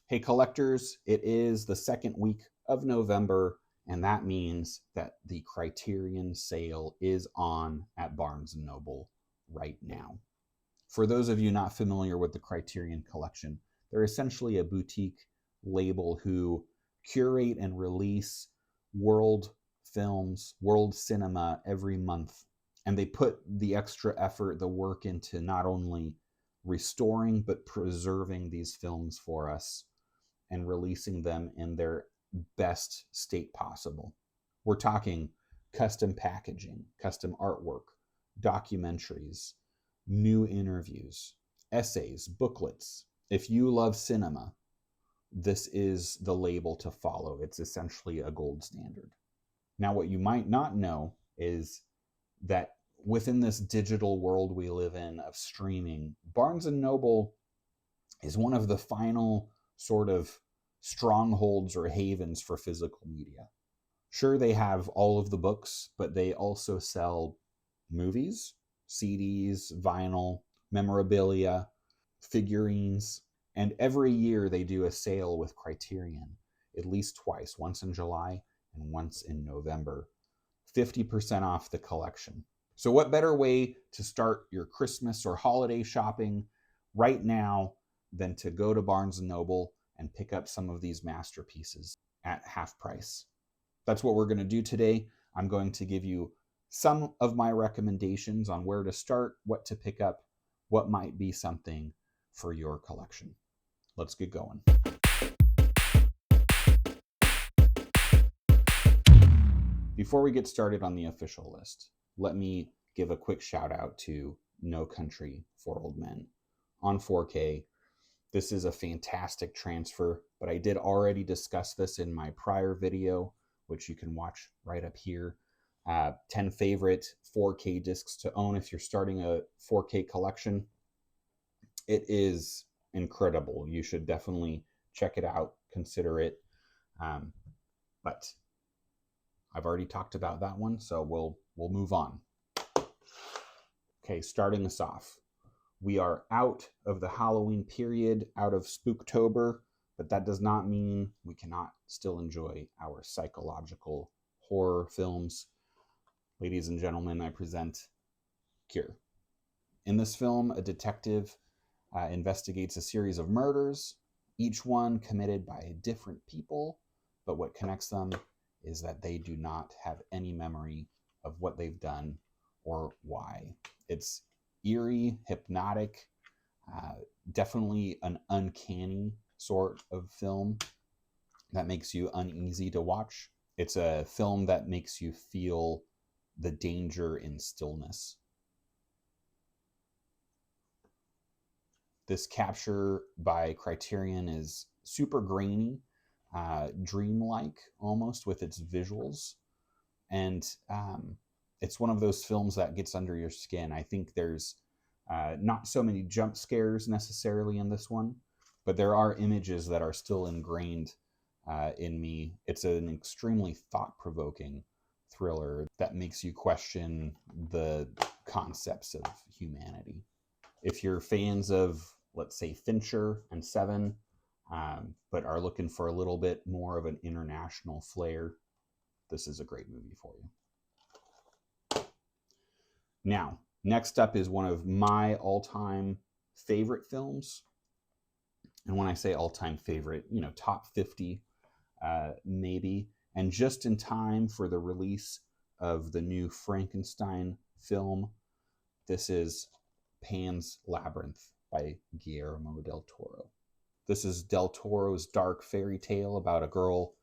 Hey collectors, it is the second week of November, and that means that the Criterion sale is on at Barnes & Noble right now. For those of you not familiar with the Criterion collection, they're essentially a boutique label who curate and release world films, world cinema every month. And they put the extra effort, the work into not only restoring, but preserving these films for us and releasing them in their best state possible. We're talking custom packaging, custom artwork, documentaries, new interviews, essays, booklets. If you love cinema, this is the label to follow. It's essentially a gold standard. Now, what you might not know is that within this digital world we live in of streaming, Barnes & Noble is one of the final sort of strongholds or havens for physical media. Sure, they have all of the books, but they also sell movies, CDs, vinyl, memorabilia, figurines, and every year they do a sale with Criterion, at least twice, once in July and once in November, 50% off the collection. So what better way to start your Christmas or holiday shopping right now than to go to Barnes & Noble and pick up some of these masterpieces at half price. That's what we're going to do today. I'm going to give you some of my recommendations on where to start, what to pick up, what might be something for your collection. Let's get going. Before we get started on the official list, let me give a quick shout out to No Country for Old Men on 4K. This is a fantastic transfer, but I did already discuss this in my prior video, which you can watch right up here. 10 favorite 4K discs to own if you're starting a 4K collection. It is incredible. You should definitely check it out, consider it. But I've already talked about that one, so we'll move on. Okay, starting us off. We are out of the Halloween period, out of Spooktober, but that does not mean we cannot still enjoy our psychological horror films. Ladies and gentlemen, I present Cure. In this film, a detective investigates a series of murders, each one committed by different people, but what connects them is that they do not have any memory of what they've done or why. It's eerie, hypnotic, definitely an uncanny sort of film that makes you uneasy to watch. It's a film that makes you feel the danger in stillness. This capture by Criterion is super grainy, dreamlike almost with its visuals. And it's one of those films that gets under your skin. I think there's not so many jump scares necessarily in this one, but there are images that are still ingrained in me. It's an extremely thought-provoking thriller that makes you question the concepts of humanity. If you're fans of, let's say, Fincher and Seven, but are looking for a little bit more of an international flair, this is a great movie for you. Now, next up is one of my all-time favorite films. And when I say all-time favorite, top 50 maybe. And just in time for the release of the new Frankenstein film, this is Pan's Labyrinth by Guillermo del Toro. This is del Toro's dark fairy tale about a girl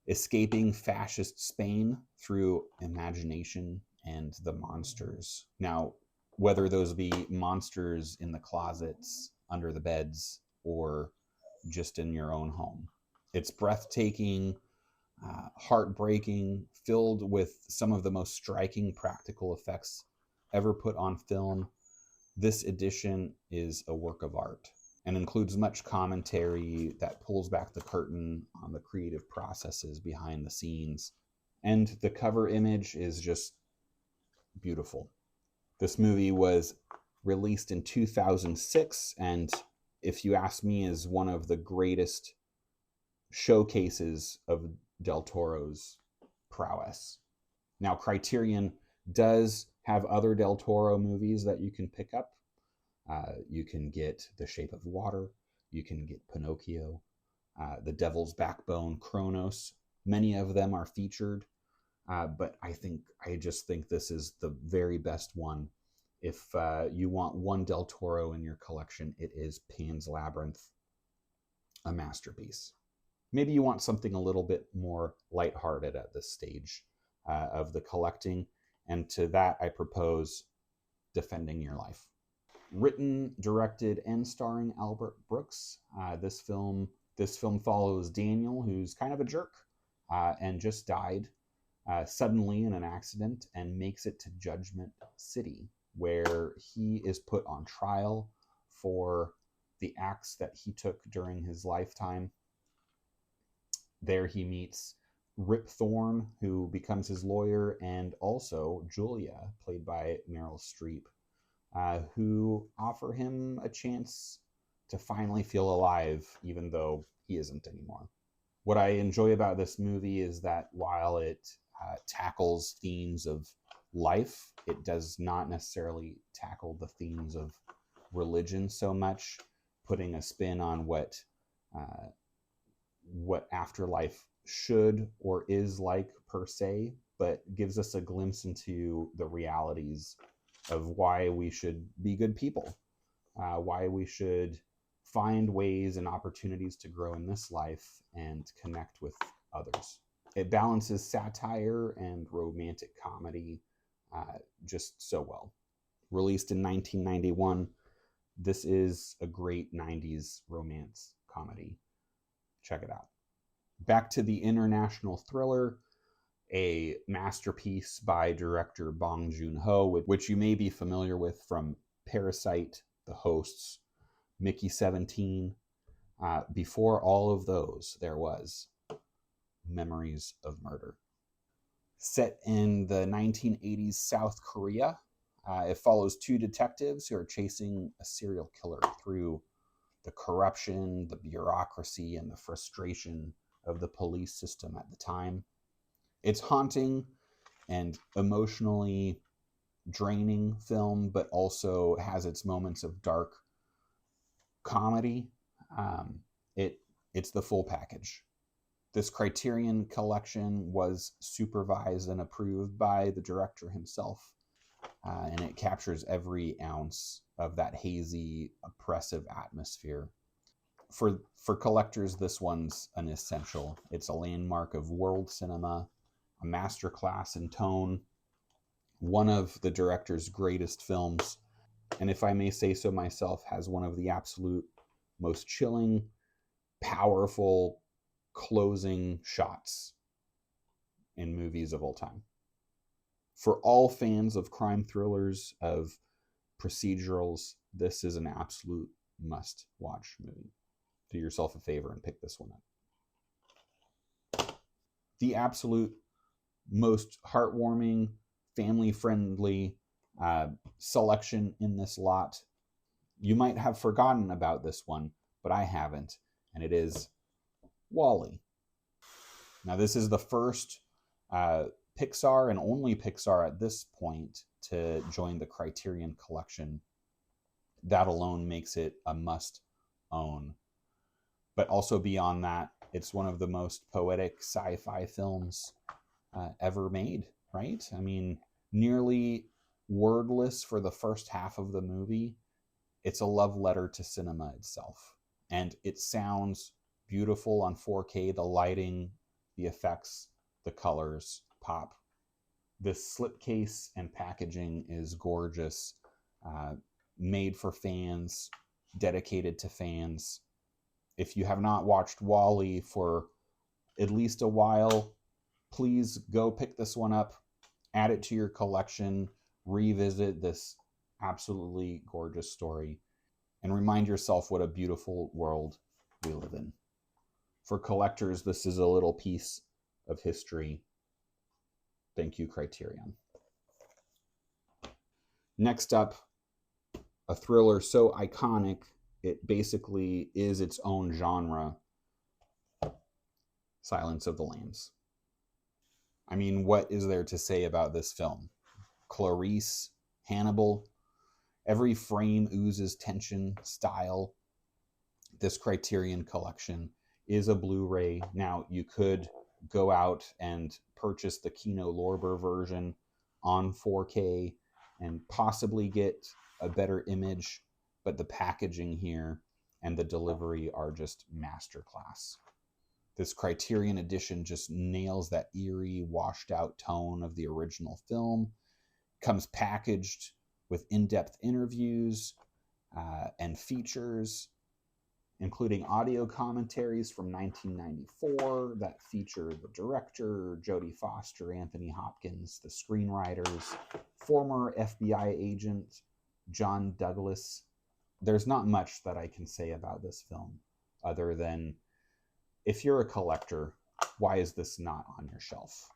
escaping fascist Spain through imagination and the monsters. Now, whether those be monsters in the closets, under the beds, or just in your own home. It's breathtaking, heartbreaking, filled with some of the most striking practical effects ever put on film. This edition is a work of art and includes much commentary that pulls back the curtain on the creative processes behind the scenes. And the cover image is just beautiful. This movie was released in 2006, and if you ask me, is one of the greatest showcases of Del Toro's prowess. Now, Criterion does have other Del Toro movies that you can pick up. You can get The Shape of Water, you can get Pinocchio, The Devil's Backbone, Kronos. Many of them are featured, but I just think this is the very best one. If you want one Del Toro in your collection, it is Pan's Labyrinth, a masterpiece. Maybe you want something a little bit more lighthearted at this stage of the collecting, and to that I propose Defending Your Life. Written, directed, and starring Albert Brooks. This film follows Daniel, who's kind of a jerk and just died suddenly in an accident, and makes it to Judgment City, where he is put on trial for the acts that he took during his lifetime. There he meets Rip Thorne, who becomes his lawyer, and also Julia, played by Meryl Streep, who offer him a chance to finally feel alive, even though he isn't anymore. What I enjoy about this movie is that while it tackles themes of life, it does not necessarily tackle the themes of religion so much, putting a spin on what afterlife should or is like per se, but gives us a glimpse into the realities of why we should be good people, why we should find ways and opportunities to grow in this life and connect with others. It balances satire and romantic comedy just so well. Released in 1991, this is a great 90s romance comedy. Check it out. Back to the international thriller, a masterpiece by director Bong Joon-ho, which you may be familiar with from Parasite, The Hosts, Mickey 17. Before all of those, there was Memories of Murder. Set in the 1980s South Korea, it follows two detectives who are chasing a serial killer through the corruption, the bureaucracy, and the frustration of the police system at the time. It's haunting and emotionally draining film, but also has its moments of dark comedy. It's the full package. This Criterion collection was supervised and approved by the director himself, and it captures every ounce of that hazy, oppressive atmosphere. For collectors, this one's an essential. It's a landmark of world cinema, a masterclass in tone, one of the director's greatest films, and if I may say so myself, has one of the absolute most chilling, powerful closing shots in movies of all time. For all fans of crime thrillers, of procedurals, this is an absolute must-watch movie. Do yourself a favor and pick this one up. The absolute most heartwarming, family-friendly selection in this lot. You might have forgotten about this one, but I haven't, and it is WALL-E. Now, this is the first Pixar and only Pixar at this point to join the Criterion collection. That alone makes it a must-own. But also beyond that, it's one of the most poetic sci-fi films ever made, right? I mean, nearly wordless for the first half of the movie. It's a love letter to cinema itself. And it sounds beautiful on 4K. The lighting, the effects, the colors pop. This slipcase and packaging is gorgeous, made for fans, dedicated to fans. If you have not watched WALL-E for at least a while, please go pick this one up, add it to your collection, revisit this absolutely gorgeous story, and remind yourself what a beautiful world we live in. For collectors, this is a little piece of history. Thank you, Criterion. Next up, a thriller so iconic It basically is its own genre, Silence of the Lambs. I mean, what is there to say about this film? Clarice, Hannibal, every frame oozes tension, style. This Criterion collection is a Blu-ray. Now, you could go out and purchase the Kino Lorber version on 4K and possibly get a better image, but the packaging here and the delivery are just masterclass. This Criterion edition just nails that eerie, washed out tone of the original film. Comes packaged with in-depth interviews and features, including audio commentaries from 1994 that feature the director, Jodie Foster, Anthony Hopkins, the screenwriters, former FBI agent John Douglas. There's not much that I can say about this film other than, if you're a collector, why is this not on your shelf?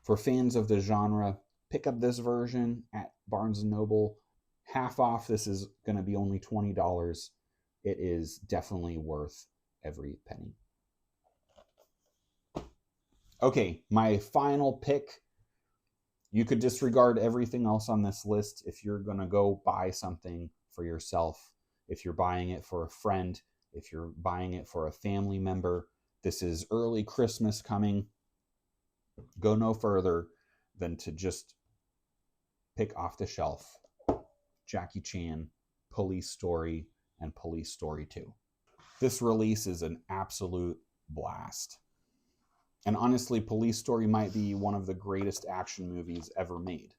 For fans of the genre, pick up this version at Barnes & Noble. Half off, this is going to be only $20. It is definitely worth every penny. Okay, my final pick. You could disregard everything else on this list if you're going to go buy something for yourself, if you're buying it for a friend, if you're buying it for a family member. This is early Christmas coming. Go no further than to just pick off the shelf Jackie Chan, Police Story, and Police Story 2. This release is an absolute blast. And honestly, Police Story might be one of the greatest action movies ever made.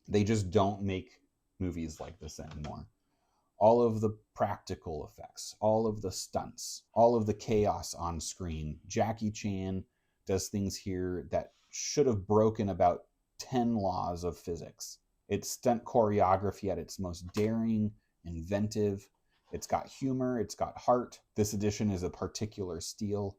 They just don't make movies like this anymore. All of the practical effects, all of the stunts, all of the chaos on screen. Jackie Chan does things here that should have broken about 10 laws of physics. It's stunt choreography at its most daring, inventive. It's got humor, it's got heart. This edition is a particular steal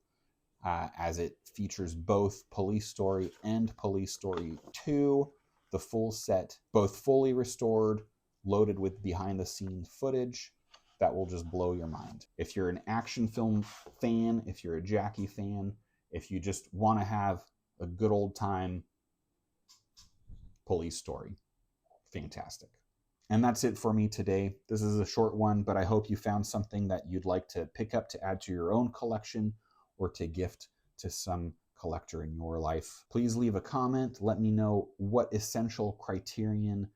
as it features both Police Story and Police Story 2, the full set, both fully restored, loaded with behind-the-scenes footage that will just blow your mind. If you're an action film fan, if you're a Jackie fan, if you just want to have a good old time, Police Story. Fantastic. And that's it for me today. This is a short one, but I hope you found something that you'd like to pick up to add to your own collection or to gift to some collector in your life. Please leave a comment. Let me know what essential Criterion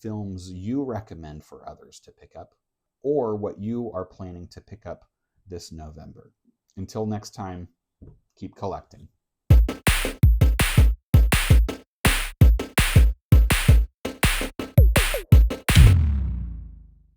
films you recommend for others to pick up, or what you are planning to pick up this November. Until next time, keep collecting.